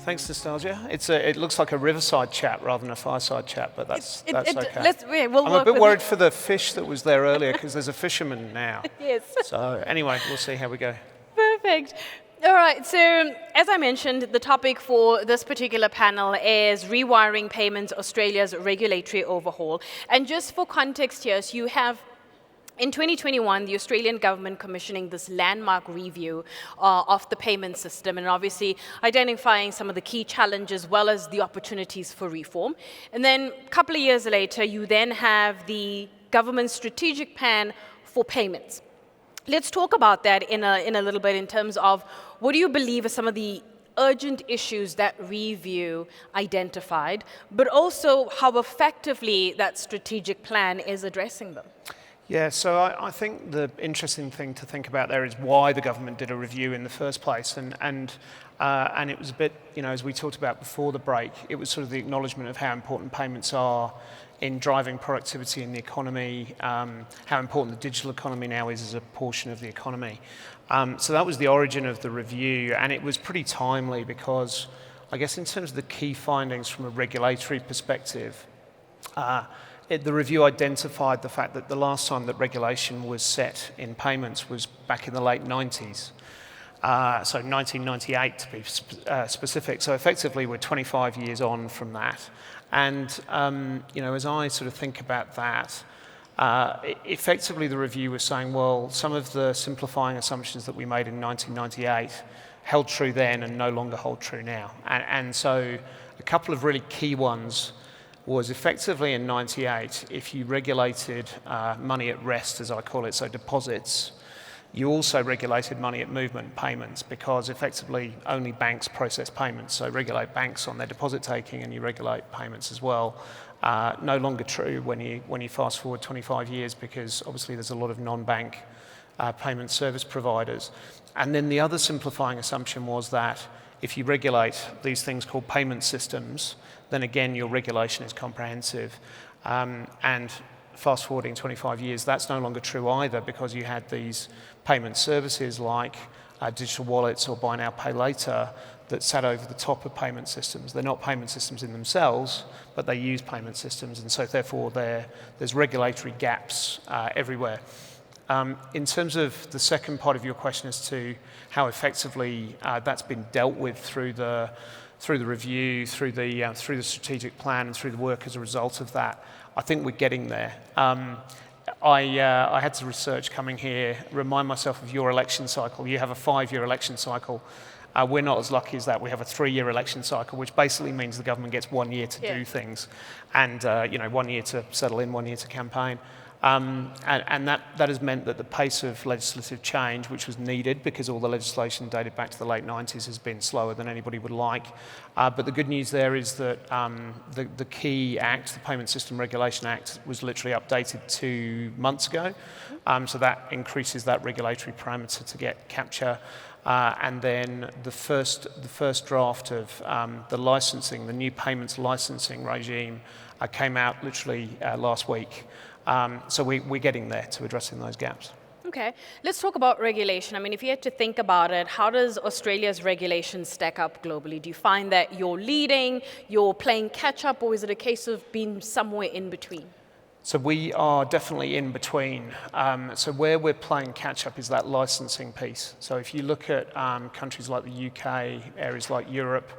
Thanks, Nastasia. It looks like a riverside chat rather than a fireside chat, but that's okay. We'll I'm a bit worried for the fish that was there earlier because there's a fisherman now. Yes. So anyway, we'll see how we go. Perfect. All right, so as I mentioned, the topic for this particular panel is Rewiring Payments, Australia's Regulatory Overhaul. And just for context here, so you have in 2021, the Australian government commissioning this landmark review of the payment system and obviously identifying some of the key challenges as well as the opportunities for reform. And then a couple of years later, you then have the government's strategic plan for payments. Let's talk about that in a little bit in terms of what do you believe are some of the urgent issues that review identified, but also how effectively that strategic plan is addressing them. Yeah, so I think the interesting thing to think about there is why the government did a review in the first place, and it was a bit, as we talked about before the break, it was sort of the acknowledgement of how important payments are in driving productivity in the economy, how important the digital economy now is as a portion of the economy. So that was the origin of the review, and it was pretty timely because I guess in terms of the key findings from a regulatory perspective, the review identified the fact that the last time that regulation was set in payments was back in the late 90s. So 1998 to be specific. So effectively we're 25 years on from that. And as I sort of think about that, effectively the review was saying, well, some of the simplifying assumptions that we made in 1998 held true then and no longer hold true now. And so a couple of really key ones was effectively in 98, if you regulated money at rest, as I call it, so deposits, you also regulated money at movement payments because effectively only banks process payments. So regulate banks on their deposit taking and you regulate payments as well. No longer true when you fast forward 25 years because obviously there's a lot of non-bank payment service providers. And then the other simplifying assumption was that if you regulate these things called payment systems, then again your regulation is comprehensive. And fast forwarding 25 years, that's no longer true either because you had these payment services like digital wallets or buy now, pay later that sat over the top of payment systems. They're not payment systems in themselves, but they use payment systems, and so therefore there's regulatory gaps everywhere. In terms of the second part of your question as to how effectively that's been dealt with through the review, through the strategic plan, and through the work as a result of that, I think we're getting there. I had to research coming here, remind myself of your election cycle. You have a 5-year election cycle. We're not as lucky as that. We have a 3-year election cycle, which basically means the government gets 1 year to do things, and 1 year to settle in, 1 year to campaign. And that has meant that the pace of legislative change, which was needed because all the legislation dated back to the late 90s, has been slower than anybody would like. But the good news there is that the key act, the Payment System Regulation Act, was literally updated 2 months ago. So that increases that regulatory parameter to get capture. And then the first draft of the licensing, the new payments licensing regime, came out literally last week. So we're getting there to addressing those gaps. Okay, let's talk about regulation. I mean, if you had to think about it, how does Australia's regulation stack up globally? Do you find that you're leading, you're playing catch up, or is it a case of being somewhere in between? So we are definitely in between. So where we're playing catch up is that licensing piece. So if you look at countries like the UK, areas like Europe,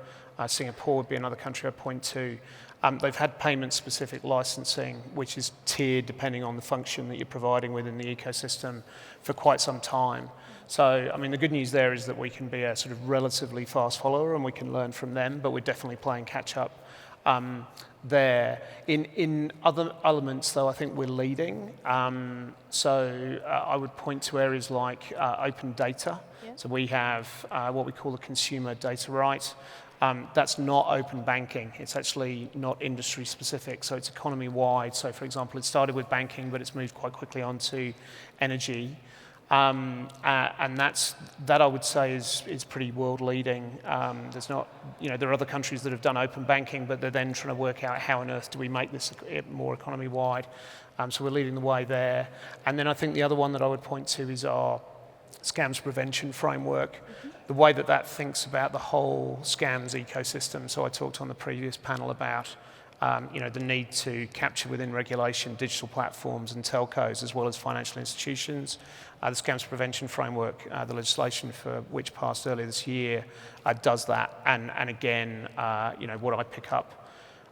Singapore would be another country I'd point to. They've had payment-specific licensing, which is tiered depending on the function that you're providing within the ecosystem for quite some time. So, I mean, the good news there is that we can be a sort of relatively fast follower and we can learn from them, but we're definitely playing catch-up there. In other elements, though, I think we're leading. So I would point to areas like open data. Yeah. So we have what we call the consumer data right. That's not open banking. It's actually not industry specific, so it's economy wide. So for example, it started with banking, but it's moved quite quickly on to energy. And that I would say is pretty world leading. There's not, there are other countries that have done open banking, but they're then trying to work out how on earth do we make this more economy wide. So we're leading the way there. And then I think the other one that I would point to is our scams prevention framework, the way that that thinks about the whole scams ecosystem. So I talked on the previous panel about the need to capture within regulation digital platforms and telcos as well as financial institutions. The scams prevention framework, the legislation for which passed earlier this year, does that. And again, what I pick up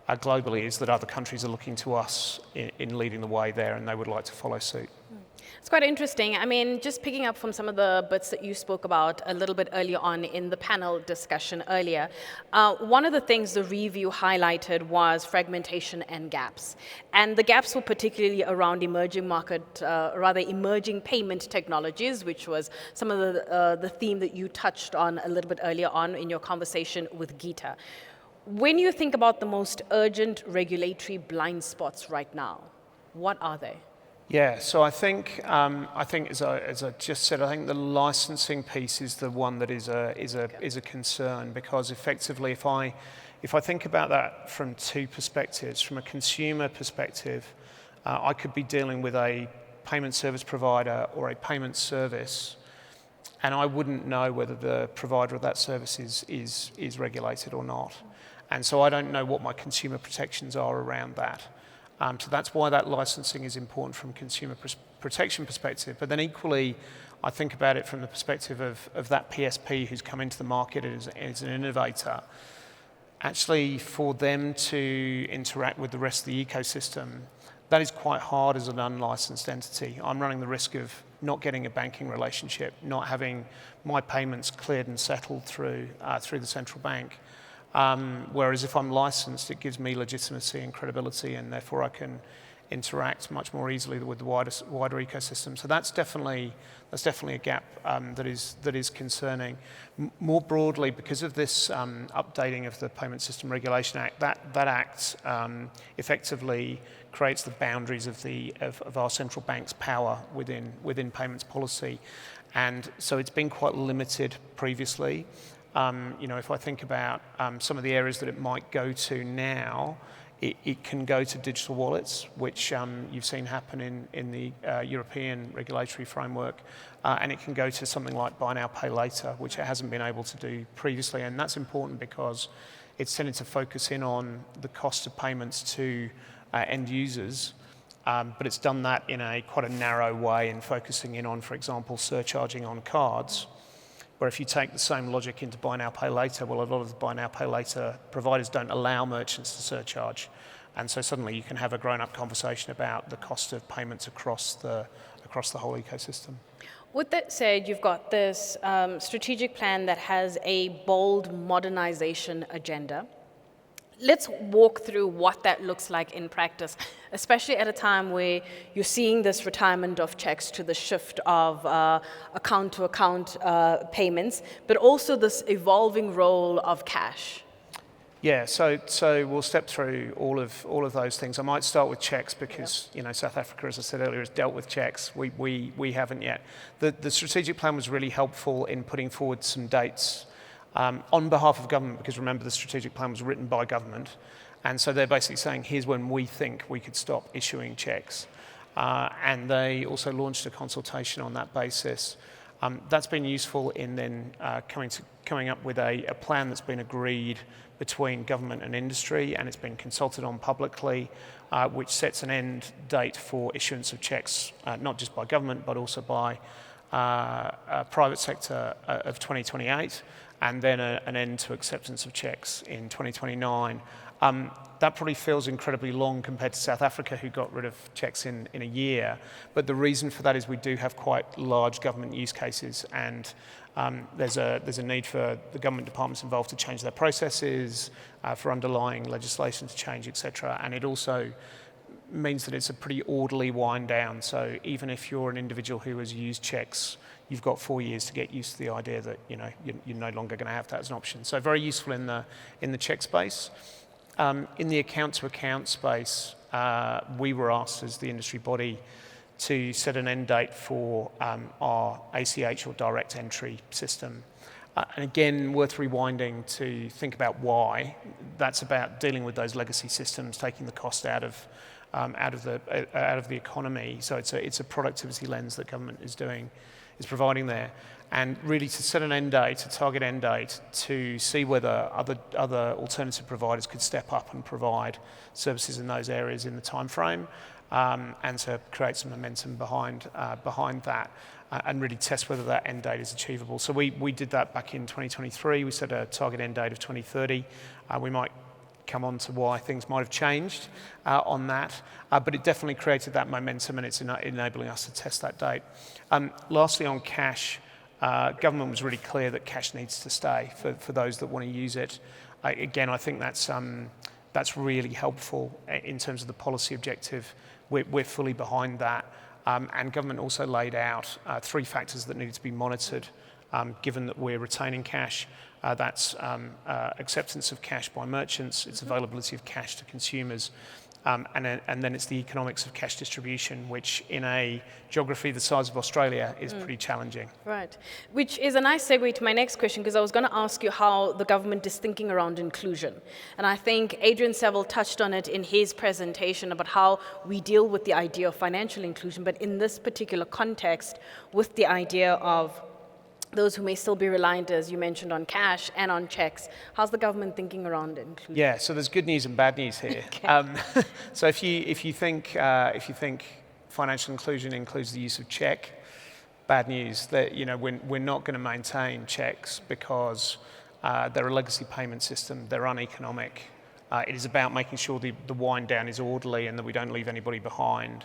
globally is that other countries are looking to us in leading the way there, and they would like to follow suit. It's quite interesting. I mean, just picking up from some of the bits that you spoke about a little bit earlier on in the panel discussion earlier, one of the things the review highlighted was fragmentation and gaps. And the gaps were particularly around emerging payment technologies, which was some of the theme that you touched on a little bit earlier on in your conversation with Geeta. When you think about the most urgent regulatory blind spots right now, what are they? Yeah, so I think as I just said, I think the licensing piece is the one that is a concern, because effectively, if I think about that from two perspectives, from a consumer perspective, I could be dealing with a payment service provider or a payment service, and I wouldn't know whether the provider of that service is regulated or not, and so I don't know what my consumer protections are around that. So that's why that licensing is important from a consumer protection perspective. But then equally, I think about it from the perspective of that PSP who's come into the market as an innovator. Actually, for them to interact with the rest of the ecosystem, that is quite hard as an unlicensed entity. I'm running the risk of not getting a banking relationship, not having my payments cleared and settled through the central bank. Whereas if I'm licensed, it gives me legitimacy and credibility, and therefore I can interact much more easily with the wider ecosystem. So that's definitely a gap that is concerning. More broadly, because of this updating of the Payment System Regulation Act, that act effectively creates the boundaries of our central bank's power within payments policy, and so it's been quite limited previously. If I think about some of the areas that it might go to now, it can go to digital wallets, which you've seen happen in the European regulatory framework, and it can go to something like buy now, pay later, which it hasn't been able to do previously, and that's important because it's tended to focus in on the cost of payments to end users, but it's done that in quite a narrow way in focusing in on, for example, surcharging on cards. Where if you take the same logic into buy now, pay later, well, a lot of the buy now, pay later providers don't allow merchants to surcharge. And so suddenly you can have a grown-up conversation about the cost of payments across the whole ecosystem. With that said, you've got this strategic plan that has a bold modernization agenda. Let's walk through what that looks like in practice, especially at a time where you're seeing this retirement of checks to the shift of account-to-account payments, but also this evolving role of cash. Yeah, so we'll step through all of those things. I might start with checks because South Africa, as I said earlier, has dealt with checks. We haven't yet. The strategic plan was really helpful in putting forward some dates on behalf of government, because remember the strategic plan was written by government, and so they're basically saying here's when we think we could stop issuing checks, and they also launched a consultation on that basis. That's been useful in then coming up with a plan that's been agreed between government and industry, and it's been consulted on publicly, which sets an end date for issuance of checks, not just by government but also by private sector of 2028. And then an end to acceptance of checks in 2029. That probably feels incredibly long compared to South Africa, who got rid of checks in a year. But the reason for that is we do have quite large government use cases, and there's a need for the government departments involved to change their processes, for underlying legislation to change, etc. And it also means that it's a pretty orderly wind down. So even if you're an individual who has used checks, you've got 4 years to get used to the idea that you're no longer going to have that as an option. So very useful in the check space. In the account-to-account space, we were asked as the industry body to set an end date for our ACH or direct entry system. And again, worth rewinding to think about why. That's about dealing with those legacy systems, taking the cost out of the economy. So it's a productivity lens that government is doing providing there. And really to set an end date, a target end date, to see whether other alternative providers could step up and provide services in those areas in the time frame, and to create some momentum behind that, and really test whether that end date is achievable. So we did that back in 2023. We set a target end date of 2030. We might come on to why things might have changed on that, but it definitely created that momentum, and it's enabling us to test that date. Lastly, on cash, government was really clear that cash needs to stay for those that want to use it. Again, I think that's really helpful in terms of the policy objective. We're fully behind that, and government also laid out 3 factors that needed to be monitored, given that we're retaining cash. That's acceptance of cash by merchants, it's availability of cash to consumers, and then it's the economics of cash distribution, which in a geography the size of Australia is pretty challenging. Right, which is a nice segue to my next question, because I was going to ask you how the government is thinking around inclusion. And I think Adrian Seville touched on it in his presentation about how we deal with the idea of financial inclusion, but in this particular context, with the idea of those who may still be reliant, as you mentioned, on cash and on checks. How's the government thinking around inclusion? Yeah, so there's good news and bad news here. Okay. So if you think financial inclusion includes the use of check, bad news that we're not going to maintain checks because they're a legacy payment system. They're uneconomic. It is about making sure the wind down is orderly and that we don't leave anybody behind.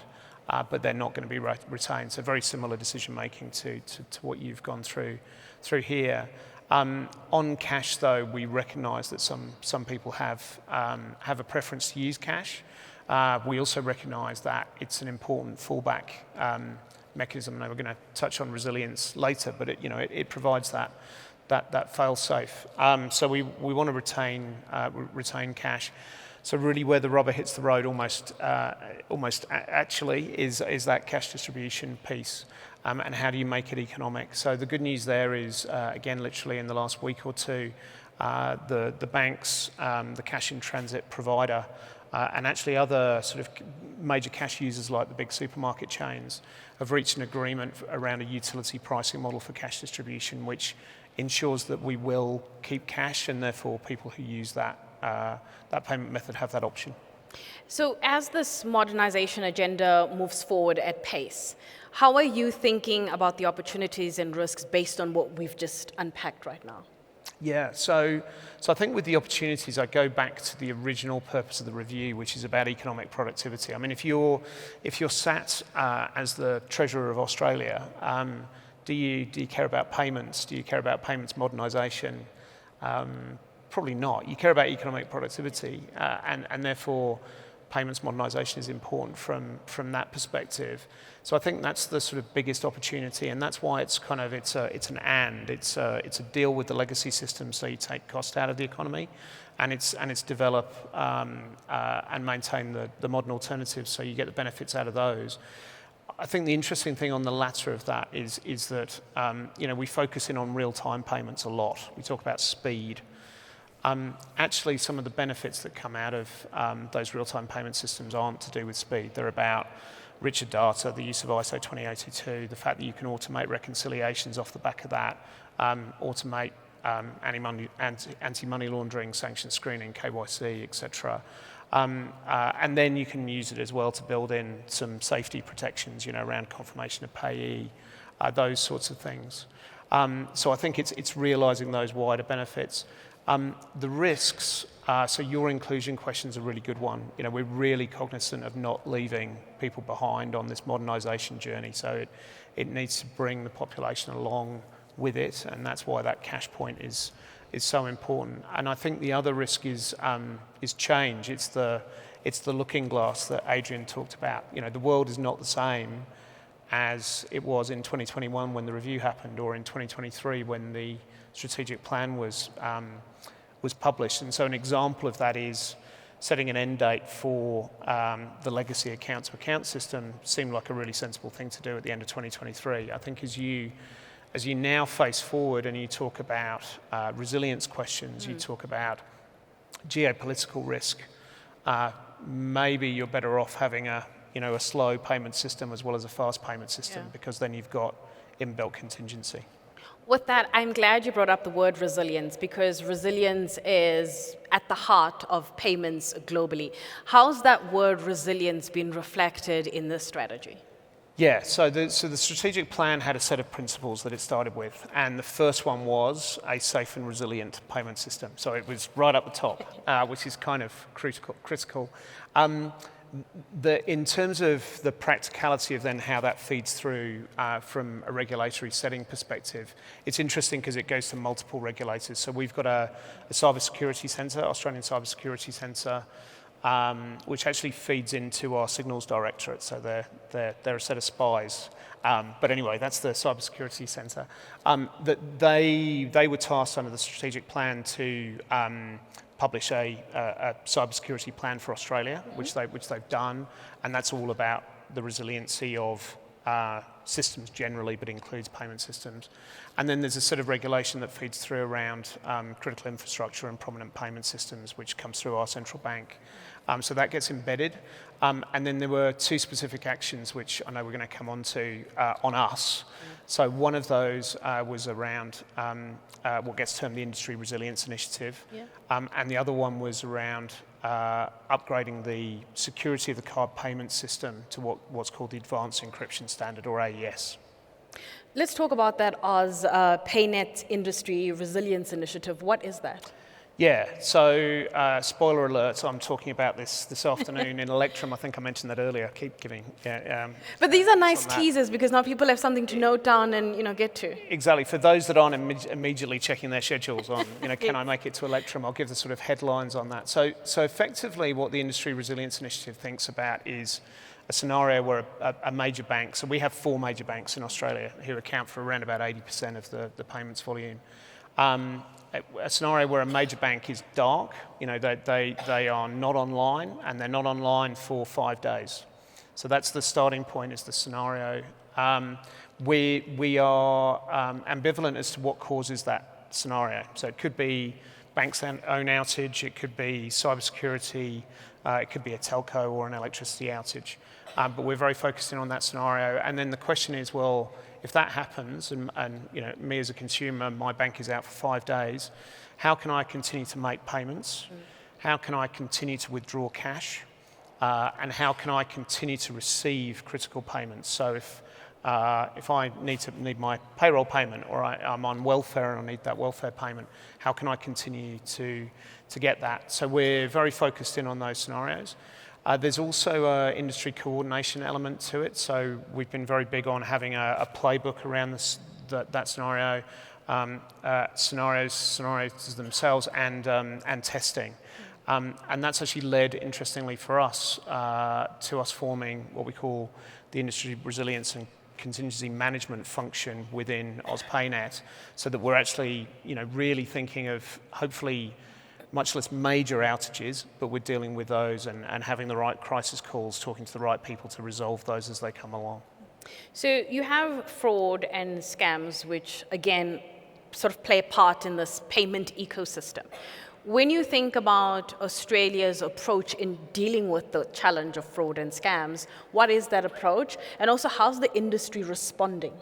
But they're not going to be retained. So very similar decision making to what you've gone through here. On cash, though, we recognise that some people have a preference to use cash. We also recognise that it's an important fallback mechanism. And we're going to touch on resilience later, but it provides that fail safe. So we want to retain cash. So really where the rubber hits the road almost actually is that cash distribution piece, and how do you make it economic. So the good news there is, again, literally in the last week or two, the banks, the cash in transit provider, and actually other sort of major cash users like the big supermarket chains have reached an agreement around a utility pricing model for cash distribution, which ensures that we will keep cash, and therefore people who use that payment method have that option. So as this modernization agenda moves forward at pace, how are you thinking about the opportunities and risks based on what we've just unpacked right now? Yeah, so I think with the opportunities, I go back to the original purpose of the review, which is about economic productivity. I mean, if you're sat as the Treasurer of Australia, do you care about payments? Do you care about payments modernisation? Probably not. You care about economic productivity, and therefore payments modernisation is important from that perspective. So I think that's the sort of biggest opportunity, and that's why it's a deal with the legacy system, so you take cost out of the economy, and it's develop and maintain the modern alternatives, so you get the benefits out of those. I think the interesting thing on the latter of that is that we focus in on real-time payments a lot. We talk about speed. Actually, some of the benefits that come out of those real-time payment systems aren't to do with speed. They're about richer data, the use of ISO 20082, the fact that you can automate reconciliations off the back of that, automate anti-money laundering, sanction screening, KYC, etc. And then you can use it as well to build in some safety protections, around confirmation of payee, those sorts of things. So I think it's realising those wider benefits. The risks, so your inclusion question is a really good one. We're really cognizant of not leaving people behind on this modernisation journey, so it needs to bring the population along with it, and that's why that cash point is so important. And I think the other risk is change. It's the looking glass that Adrian talked about. The world is not the same as it was in 2021 when the review happened, or in 2023 when the strategic plan was published. And so an example of that is setting an end date for the legacy account-to-account system seemed like a really sensible thing to do at the end of 2023. I think as you now face forward and you talk about resilience questions, you talk about geopolitical risk, maybe you're better off having a slow payment system as well as a fast payment system, because then you've got inbuilt contingency. With that, I'm glad you brought up the word resilience, because resilience is at the heart of payments globally. How's that word resilience been reflected in this strategy? Yeah, so the strategic plan had a set of principles that it started with, and the first one was a safe and resilient payment system. So it was right up the top, which is kind of critical. In terms of the practicality of then how that feeds through from a regulatory setting perspective, it's interesting because it goes to multiple regulators. So we've got a cybersecurity centre, Australian Cybersecurity Centre, which actually feeds into our signals directorate. So they're a set of spies. But anyway, that's the cybersecurity centre. That they were tasked under the strategic plan to publish a cybersecurity plan for Australia, which they've done, and that's all about the resiliency of systems generally, but includes payment systems. And then there's a set of regulation that feeds through around critical infrastructure and prominent payment systems, which comes through our central bank. So that gets embedded. And then there were two specific actions, which I know we're going to come on to, on us. So one of those was around what gets termed the Industry Resilience Initiative. Yeah. And the other one was around upgrading the security of the card payment system to what's called the Advanced Encryption Standard, or AES. Let's talk about that Oz PayNet Industry Resilience Initiative. What is that? Yeah, so spoiler alert, I'm talking about this afternoon in Electrum. I think I mentioned that earlier. I keep giving. But these are nice teasers, because now people have something to note down and get to. Exactly. For those that aren't immediately checking their schedules on, can I make it to Electrum? I'll give the sort of headlines on that. So effectively, what the Industry Resilience Initiative thinks about is a scenario where a major bank. So we have 4 major banks in Australia who account for around about 80% of the payments volume. A scenario where a major bank is dark, they are not online, and they're not online for 5 days. So that's the starting point, is the scenario. We are ambivalent as to what causes that scenario. So it could be bank's own outage, it could be cybersecurity, it could be a telco or an electricity outage. But we're very focused in on that scenario. And then the question is, well, if that happens, and me as a consumer, my bank is out for 5 days, how can I continue to make payments? How can I continue to withdraw cash? And how can I continue to receive critical payments? So if I need my payroll payment, or I'm on welfare and I need that welfare payment, how can I continue to get that? So we're very focused in on those scenarios. There's also an industry coordination element to it. So we've been very big on having a playbook around that scenario, scenarios themselves, and testing. And that's actually led, interestingly for us, to us forming what we call the Industry Resilience and Contingency Management function within AusPayNet, so that we're actually really thinking of, hopefully, much less major outages, but we're dealing with those and having the right crisis calls, talking to the right people to resolve those as they come along. So you have fraud and scams, which again sort of play a part in this payment ecosystem. When you think about Australia's approach in dealing with the challenge of fraud and scams, what is that approach? And also, how's the industry responding?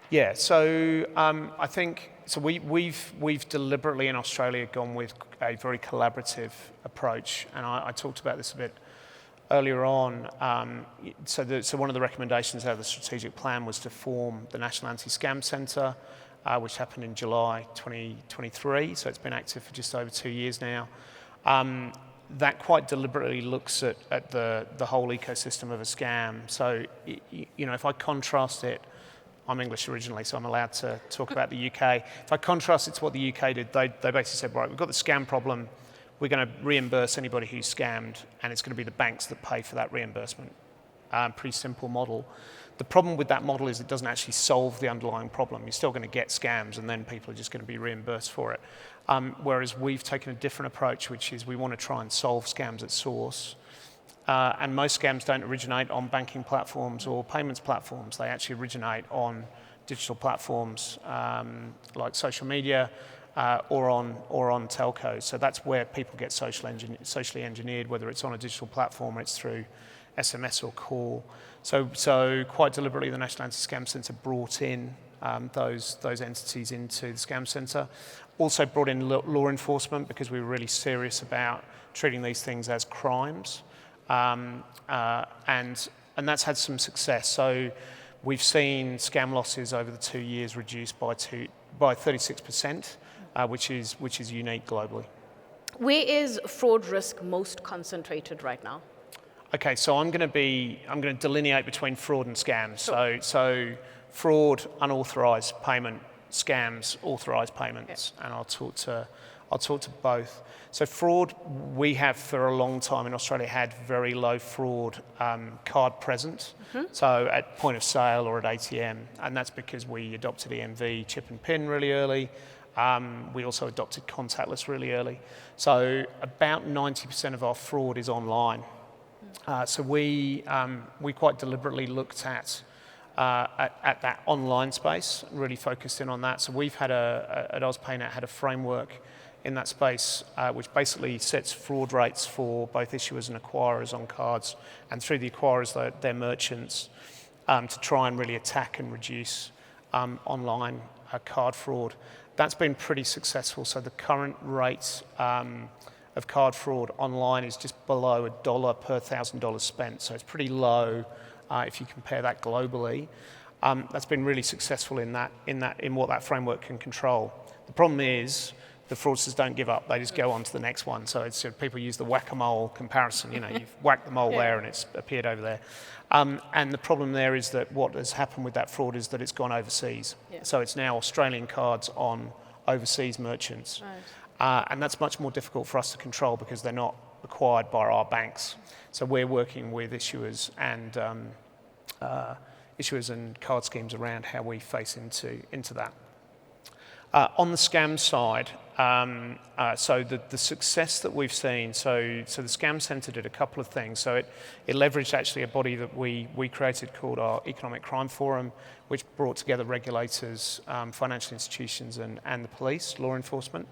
Yeah, so I think we've deliberately in Australia gone with a very collaborative approach, and I talked about this a bit earlier on. So one of the recommendations out of the strategic plan was to form the National Anti-Scam Centre, which happened in July 2023. So it's been active for just over 2 years now. That quite deliberately looks at the whole ecosystem of a scam. So if I contrast it. I'm English originally, so I'm allowed to talk about the UK. If I contrast it to what the UK did, they basically said, right, we've got the scam problem, we're going to reimburse anybody who's scammed, and it's going to be the banks that pay for that reimbursement. Pretty simple model. The problem with that model is it doesn't actually solve the underlying problem. You're still going to get scams, and then people are just going to be reimbursed for it. Whereas we've taken a different approach, which is we want to try and solve scams at source. And most scams don't originate on banking platforms or payments platforms. They actually originate on digital platforms like social media or on telcos. So that's where people get socially engineered, whether it's on a digital platform or it's through SMS or call. So quite deliberately, the National Anti-Scam Centre brought in those entities into the Scam Centre. Also brought in law enforcement because we were really serious about treating these things as crimes. And that's had some success. So we've seen scam losses over the 2 years reduced by 36%, which is unique globally. Where is fraud risk most concentrated right now? Okay, so I'm going to delineate between fraud and scams. Sure. So fraud, unauthorised payment, scams, authorised payments, and I'll talk to both. So fraud, we have for a long time in Australia had very low fraud card present. So at point of sale or at ATM, and that's because we adopted EMV, chip and PIN really early. We also adopted contactless really early. So about 90% of our fraud is online. So we quite deliberately looked at that online space, really focused in on that. So we've had at AusPayNet had a framework in that space, which basically sets fraud rates for both issuers and acquirers on cards, and through the acquirers, their merchants, to try and really attack and reduce online card fraud. That's been pretty successful. So the current rate of card fraud online is just below $1 per $1,000 spent. So it's pretty low if you compare that globally. That's been really successful in what that framework can control. The problem is the fraudsters don't give up. They just go on to the next one. So it's people use the whack-a-mole comparison. You've whacked the mole there and it's appeared over there. And the problem there is that what has happened with that fraud is that it's gone overseas. Yeah. So it's now Australian cards on overseas merchants. Right. And that's much more difficult for us to control because they're not acquired by our banks. So we're working with issuers and card schemes around how we face into that. On the scam side, so the success that we've seen, so the Scam Centre did a couple of things. So it leveraged actually a body that we created called our Economic Crime Forum, which brought together regulators, financial institutions, and the police, law enforcement.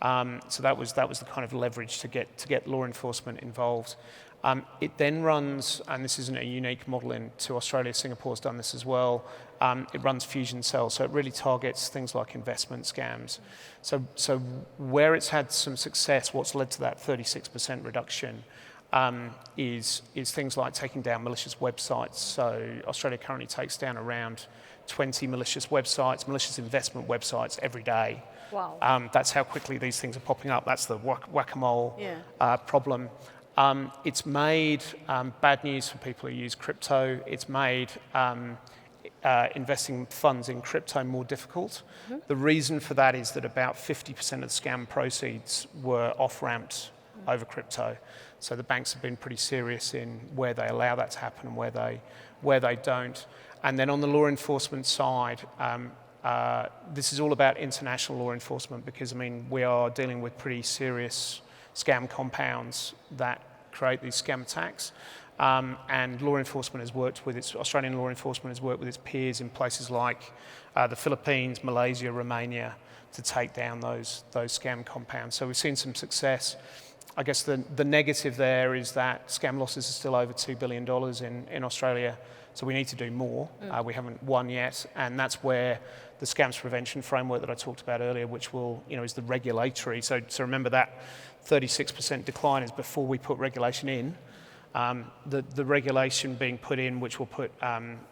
So that was the kind of leverage to get law enforcement involved. It then runs, and this isn't a unique model to Australia, Singapore's done this as well, it runs fusion cells, so it really targets things like investment scams. So where it's had some success, what's led to that 36% reduction is things like taking down malicious websites. So Australia currently takes down around 20 malicious websites, malicious investment websites every day. Wow. That's how quickly these things are popping up. That's the whack-a-mole problem. It's made bad news for people who use crypto. It's made investing funds in crypto more difficult. The reason for that is that about 50% of the scam proceeds were off-ramped over crypto. So the banks have been pretty serious in where they allow that to happen and where they don't. And then on the law enforcement side, this is all about international law enforcement because, we are dealing with pretty serious scam compounds that create these scam attacks. And law enforcement has worked with Australian law enforcement has worked with its peers in places like the Philippines, Malaysia, Romania to take down those scam compounds. So we've seen some success. I guess the negative there is that scam losses are still over $2 billion in Australia. So we need to do more. We haven't won yet. And that's where the scams prevention framework that I talked about earlier, which is the regulatory. So remember that 36% decline is before we put regulation in. The regulation being put in, which will put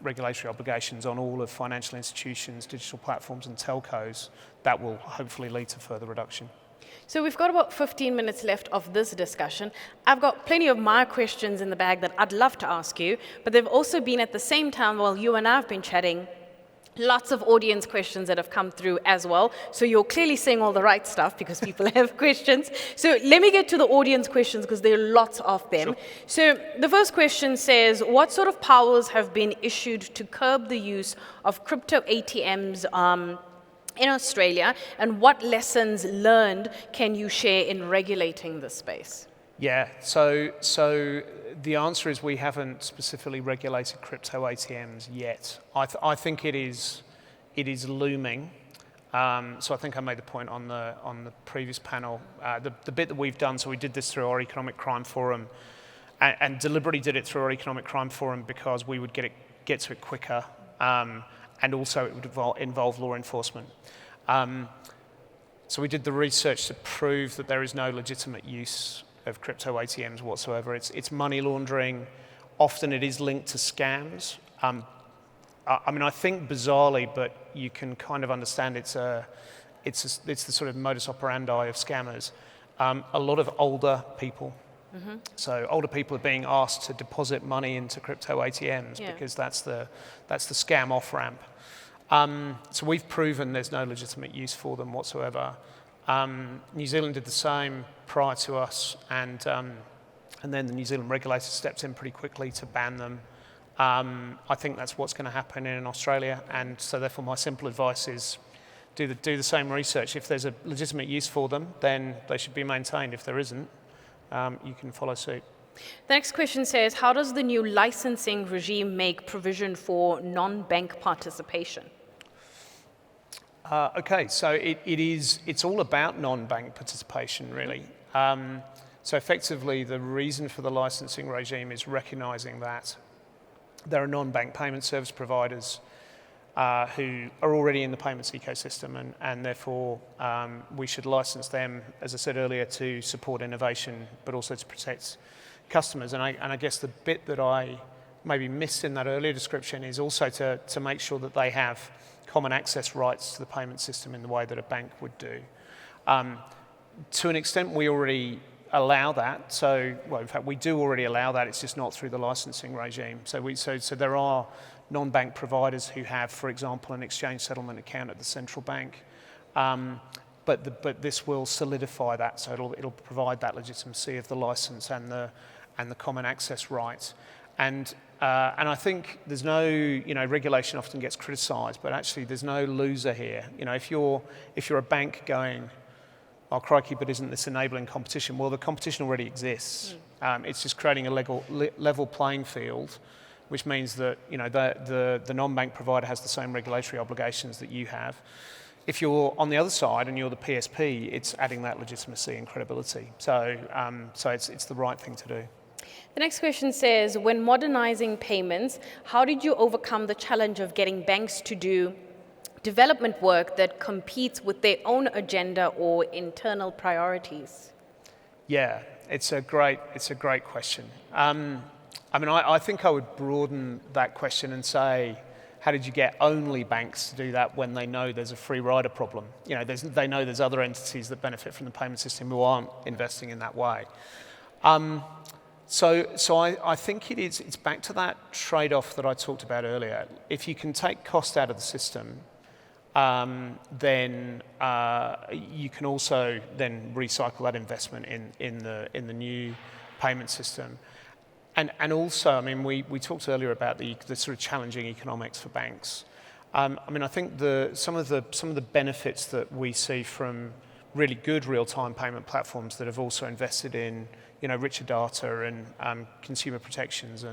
regulatory obligations on all of financial institutions, digital platforms and telcos, that will hopefully lead to further reduction. So we've got about 15 minutes left of this discussion. I've got plenty of my questions in the bag that I'd love to ask you, but they've also been at the same time while you and I have been chatting, lots of audience questions that have come through as well. So you're clearly saying all the right stuff because people have questions. So let me get to the audience questions because there are lots of them. Sure. So the first question says, what sort of powers have been issued to curb the use of crypto ATMs in Australia, and what lessons learned can you share in regulating this space? Yeah, so the answer is we haven't specifically regulated crypto ATMs yet. I think it is looming. So I think I made the point on the previous panel. The bit that we've done, so we did this through our Economic Crime Forum, and deliberately did it through our Economic Crime Forum because we would get to it quicker, and also it would involve law enforcement. So we did the research to prove that there is no legitimate use of crypto ATMs whatsoever. It's money laundering. Often it is linked to scams. I mean, I think bizarrely, but you can kind of understand it's the sort of modus operandi of scammers. A lot of older people. Mm-hmm. So older people are being asked to deposit money into crypto ATMs because that's the scam off-ramp. So we've proven there's no legitimate use for them whatsoever. New Zealand did the same prior to us, and then the New Zealand regulator stepped in pretty quickly to ban them. I think that's what's going to happen in Australia, and so therefore my simple advice is do the same research. If there's a legitimate use for them, then they should be maintained. If there isn't, you can follow suit. The next question says, how does the new licensing regime make provision for non-bank participation? Okay, so it's all about non-bank participation, really. So effectively, the reason for the licensing regime is recognising that there are non-bank payment service providers who are already in the payments ecosystem, and therefore we should license them, as I said earlier, to support innovation, but also to protect customers. And I guess the bit that I maybe missed in that earlier description is also to make sure that they have common access rights to the payment system in the way that a bank would do. To an extent, we already allow that. So, well, in fact, we do already allow that. It's just not through the licensing regime. So there are non-bank providers who have, for example, an exchange settlement account at the central bank. But this will solidify that. So it'll provide that legitimacy of the license and the common access rights. And I think there's no, regulation often gets criticised, but actually there's no loser here. If you're a bank going, oh crikey, but isn't this enabling competition? Well, the competition already exists. It's just creating a level playing field, which means that the non-bank provider has the same regulatory obligations that you have. If you're on the other side and you're the PSP, it's adding that legitimacy and credibility. So it's the right thing to do. The next question says, when modernizing payments, how did you overcome the challenge of getting banks to do development work that competes with their own agenda or internal priorities? Yeah, it's a great question. I think I would broaden that question and say, how did you get only banks to do that when they know there's a free rider problem? They know there's other entities that benefit from the payment system who aren't investing in that way. So I think it's back to that trade-off that I talked about earlier. If you can take cost out of the system, then you can also then recycle that investment in the new payment system. And also, we talked earlier about the sort of challenging economics for banks. I think some of the benefits that we see from really good real-time payment platforms that have also invested in richer data and consumer protections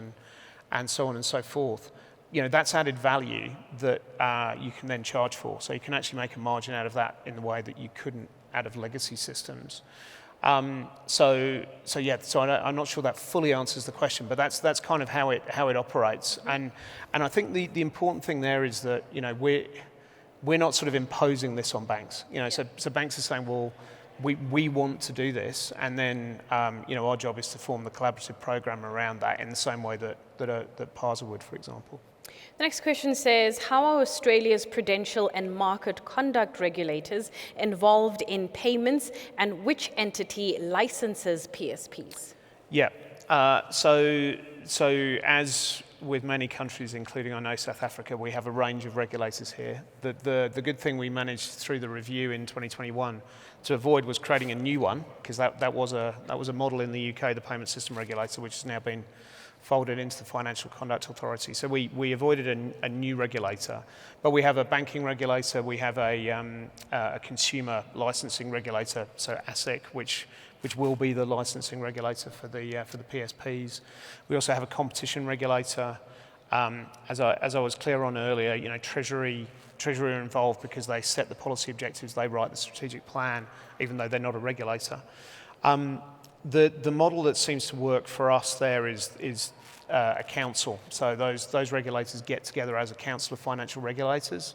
and so on and so forth. That's added value that you can then charge for. So you can actually make a margin out of that in the way that you couldn't out of legacy systems. So I'm not sure that fully answers the question, but that's kind of how it operates. And I think the important thing there is that we're not sort of imposing this on banks. So banks are saying, well, we want to do this, and then our job is to form the collaborative program around that in the same way that PASA would, for example. The next question says, how are Australia's prudential and market conduct regulators involved in payments, and which entity licenses PSPs? Yeah, so as with many countries, including, I know, South Africa, we have a range of regulators here. The good thing we managed through the review in 2021 to avoid was creating a new one, because that was a model in the UK, the Payment System Regulator, which has now been folded into the Financial Conduct Authority. So we avoided a new regulator, but we have a banking regulator, we have a consumer licensing regulator, so ASIC, which will be the licensing regulator for the PSPs. We also have a competition regulator. As I was clear on earlier, Treasury are involved because they set the policy objectives, they write the strategic plan, even though they're not a regulator. The model that seems to work for us there is a council. So those regulators get together as a council of financial regulators.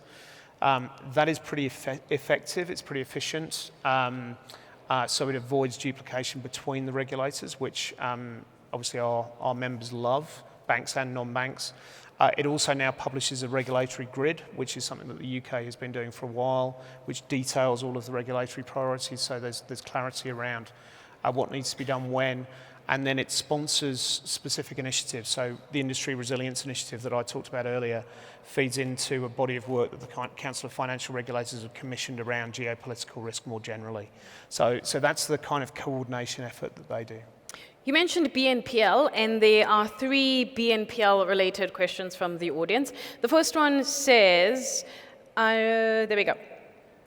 That is pretty effective. It's pretty efficient. So it avoids duplication between the regulators, which obviously our members love, banks and non-banks. It also now publishes a regulatory grid, which is something that the UK has been doing for a while, which details all of the regulatory priorities, so there's clarity around what needs to be done when. And then it sponsors specific initiatives. So the Industry Resilience Initiative that I talked about earlier feeds into a body of work that the Council of Financial Regulators have commissioned around geopolitical risk more generally. So that's the kind of coordination effort that they do. You mentioned BNPL, and there are 3 BNPL-related questions from the audience. The first one says, there we go.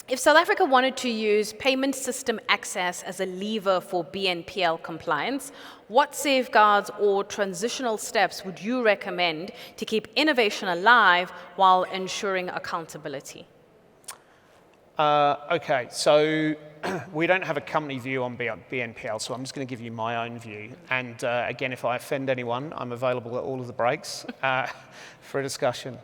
If South Africa wanted to use payment system access as a lever for BNPL compliance, what safeguards or transitional steps would you recommend to keep innovation alive while ensuring accountability? Okay, so we don't have a company view on BNPL, so I'm just going to give you my own view. And again, if I offend anyone, I'm available at all of the breaks for a discussion.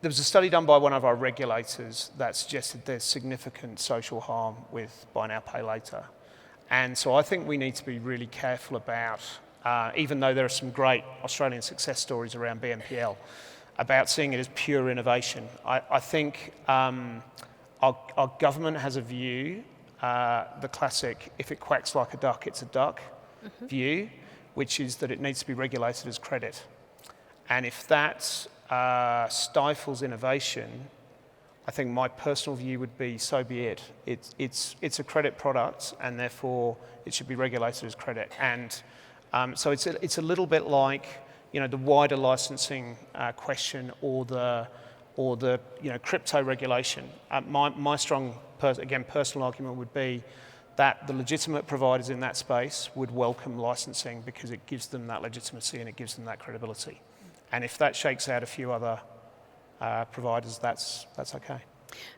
There was a study done by one of our regulators that suggested there's significant social harm with buy now, pay later. And so I think we need to be really careful about, even though there are some great Australian success stories around BNPL, about seeing it as pure innovation. I think our government has a view, the classic, if it quacks like a duck, it's a duck view, which is that it needs to be regulated as credit. And if that stifles innovation, I think my personal view would be, so be it. It's a credit product, and therefore it should be regulated as credit. And so it's a little bit like, the wider licensing question or the crypto regulation. My strong, personal argument would be that the legitimate providers in that space would welcome licensing because it gives them that legitimacy and it gives them that credibility. And if that shakes out a few other providers, that's okay.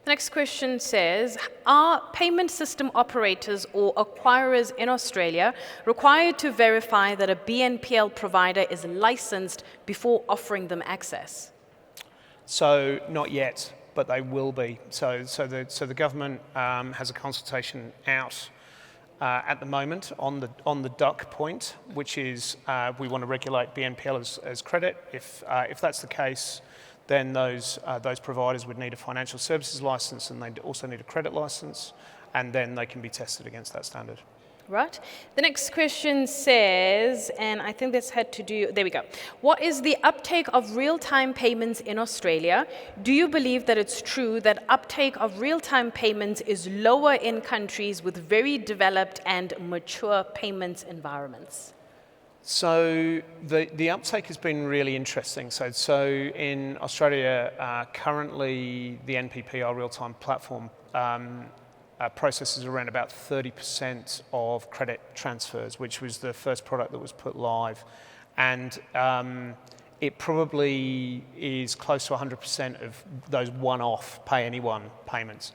The next question says, are payment system operators or acquirers in Australia required to verify that a BNPL provider is licensed before offering them access? So not yet, but they will be. So the government has a consultation out at the moment on the duck point, which is we want to regulate BNPL as credit. If that's the case, then those providers would need a financial services license, and they'd also need a credit license, and then they can be tested against that standard. Right. The next question says, and I think this had to do, there we go. What is the uptake of real-time payments in Australia? Do you believe that it's true that uptake of real-time payments is lower in countries with very developed and mature payments environments? So the uptake has been really interesting. So in Australia, currently the NPP, our real-time platform, processes around about 30% of credit transfers, which was the first product that was put live. And it probably is close to 100% of those one-off pay anyone payments.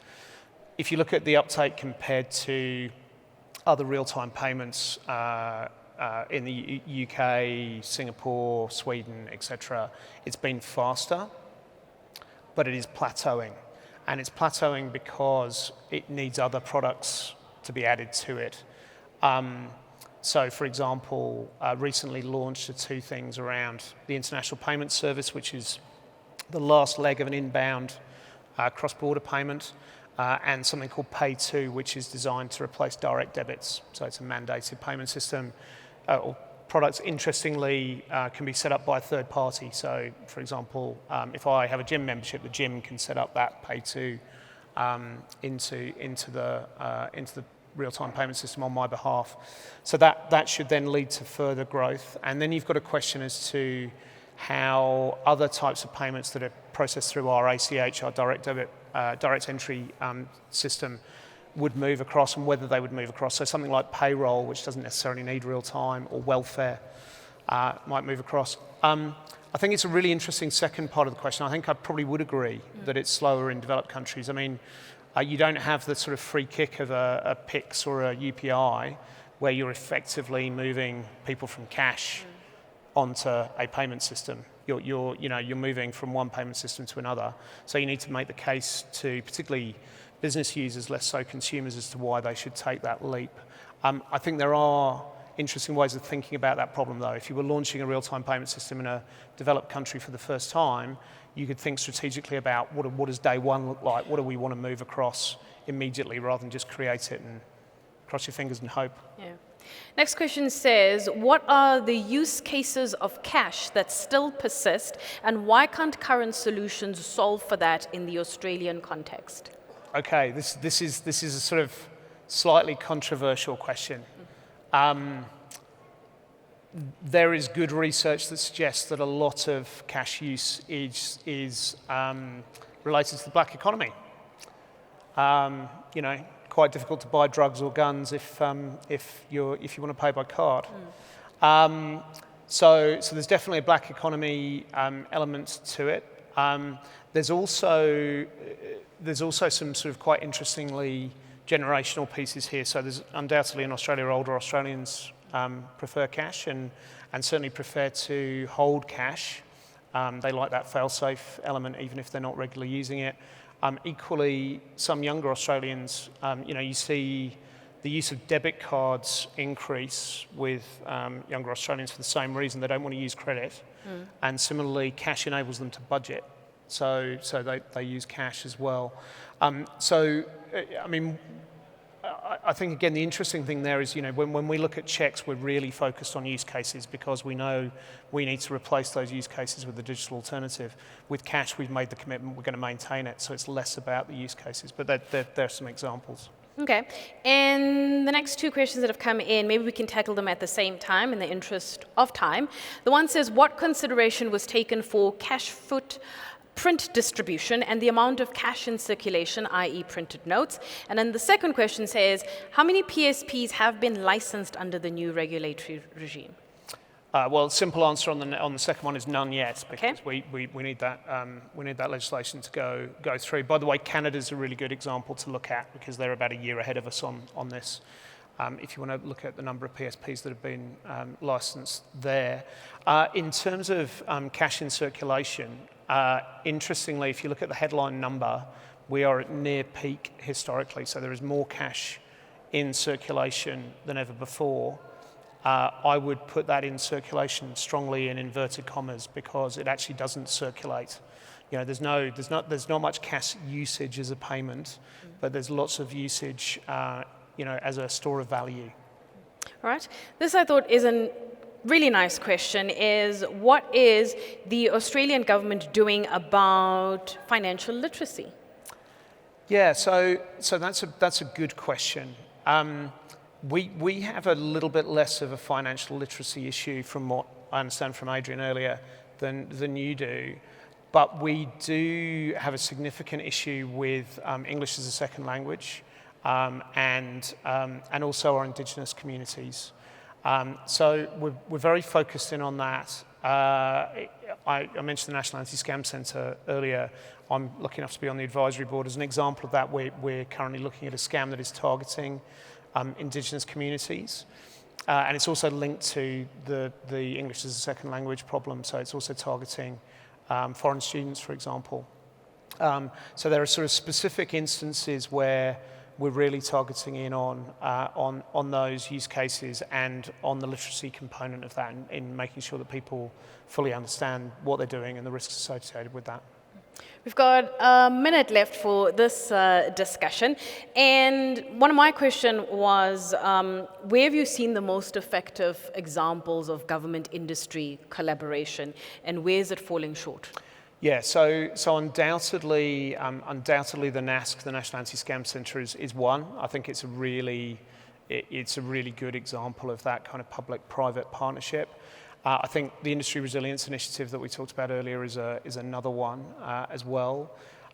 If you look at the uptake compared to other real-time payments in the UK, Singapore, Sweden, etc., it's been faster, but it is plateauing. And it's plateauing because it needs other products to be added to it. So, for example, recently launched 2 things around the International Payment Service, which is the last leg of an inbound cross-border payment, and something called Pay2, which is designed to replace direct debits. So it's a mandated payment system. Or products, interestingly, can be set up by a third party. So, for example, if I have a gym membership, the gym can set up that Pay2 into the real-time payment system on my behalf. So that should then lead to further growth. And then you've got a question as to how other types of payments that are processed through our ACH, our direct entry system, would move across, and whether they would move across. So something like payroll, which doesn't necessarily need real time, or welfare might move across. I think it's a really interesting second part of the question. I think I probably would agree that it's slower in developed countries. I mean, You don't have the sort of free kick of a PIPC or a UPI where you're effectively moving people from cash onto a payment system. You're moving from one payment system to another. So you need to make the case to particularly business users, less so consumers, as to why they should take that leap. I think there are interesting ways of thinking about that problem, though. If you were launching a real-time payment system in a developed country for the first time, you could think strategically about what does day one look like? What do we want to move across immediately, rather than just create it and cross your fingers and hope. Yeah. Next question says, what are the use cases of cash that still persist, and why can't current solutions solve for that in the Australian context? Okay, this is a sort of slightly controversial question. There is good research that suggests that a lot of cash use is related to the black economy. Quite difficult to buy drugs or guns if you want to pay by card. So there's definitely a black economy element to it. There's also some sort of quite interestingly generational pieces here. So there's undoubtedly in Australia, older Australians prefer cash and certainly prefer to hold cash. They like that fail-safe element even if they're not regularly using it. Equally, some younger Australians, you see the use of debit cards increase with younger Australians for the same reason. They don't want to use credit. And similarly, cash enables them to budget. So they use cash as well. I think, again, the interesting thing there is, when we look at checks, we're really focused on use cases because we know we need to replace those use cases with a digital alternative. With cash, we've made the commitment, we're going to maintain it, so it's less about the use cases. But there are some examples. Okay. And the next two questions that have come in, maybe we can tackle them at the same time in the interest of time. The one says, what consideration was taken for cash print distribution and the amount of cash in circulation, i.e. printed notes? And then the second question says, how many PSPs have been licensed under the new regulatory regime? Well, simple answer on the second one is none yet, because we need that legislation to go through. By the way, Canada's a really good example to look at because they're about a year ahead of us on this. If you want to look at the number of PSPs that have been licensed there. In terms of cash in circulation, interestingly, if you look at the headline number, we are at near peak historically, so there is more cash in circulation than ever before. I would put that in circulation strongly in inverted commas because it actually doesn't circulate. There's not much cash usage as a payment, but there's lots of usage, as a store of value. All right. This, I thought, is a really nice question, is what is the Australian government doing about financial literacy? Yeah, so that's a good question. We have a little bit less of a financial literacy issue from what I understand from Adrian earlier than you do, but we do have a significant issue with English as a second language and also our Indigenous communities. So we're very focused in on that. I mentioned the National Anti-Scam Centre earlier. I'm lucky enough to be on the advisory board. As an example of that, we're currently looking at a scam that is targeting Indigenous communities. And it's also linked to the English as a second language problem, so it's also targeting foreign students, for example. So there are sort of specific instances where we're really targeting in on those use cases and on the literacy component of that in making sure that people fully understand what they're doing and the risks associated with that. We've got a minute left for this discussion, and one of my questions was, where have you seen the most effective examples of government-industry collaboration, and where is it falling short? Yeah, so undoubtedly the NASC, the National Anti-Scam Centre, is one. I think it's a really good example of that kind of public-private partnership. I think the Industry Resilience Initiative that we talked about earlier is another one as well.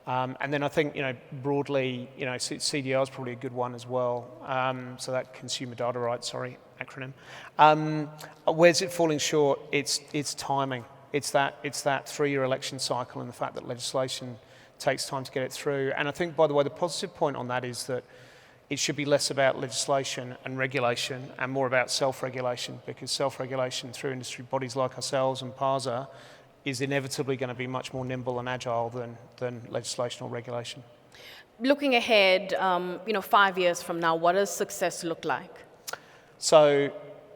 And then I think, broadly, CDR is probably a good one as well. So that Consumer Data Rights, acronym. Where's it falling short? It's timing. It's that 3-year election cycle and the fact that legislation takes time to get it through. And I think, by the way, the positive point on that is that it should be less about legislation and regulation and more about self-regulation, because self-regulation through industry bodies like ourselves and PASA is inevitably going to be much more nimble and agile than legislation or regulation. Looking ahead, 5 years from now, what does success look like? So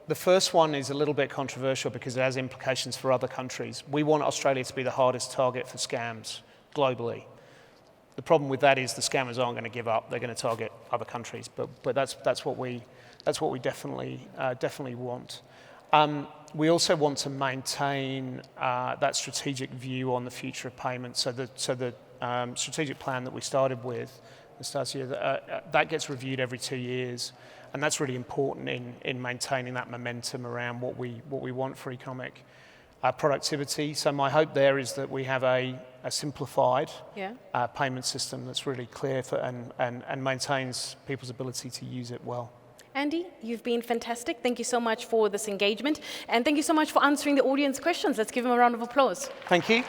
the first one is a little bit controversial because it has implications for other countries. We want Australia to be the hardest target for scams globally. The problem with that is the scammers aren't going to give up. They're going to target other countries, but that's what we definitely want. We also want to maintain that strategic view on the future of payments. So the strategic plan that we started with, Nastasia, that gets reviewed every 2 years, and that's really important in maintaining that momentum around what we want for economic productivity. So my hope there is that we have a simplified payment system that's really clear and maintains people's ability to use it well. Andy, you've been fantastic. Thank you so much for this engagement, and thank you so much for answering the audience questions. Let's give him a round of applause. Thank you.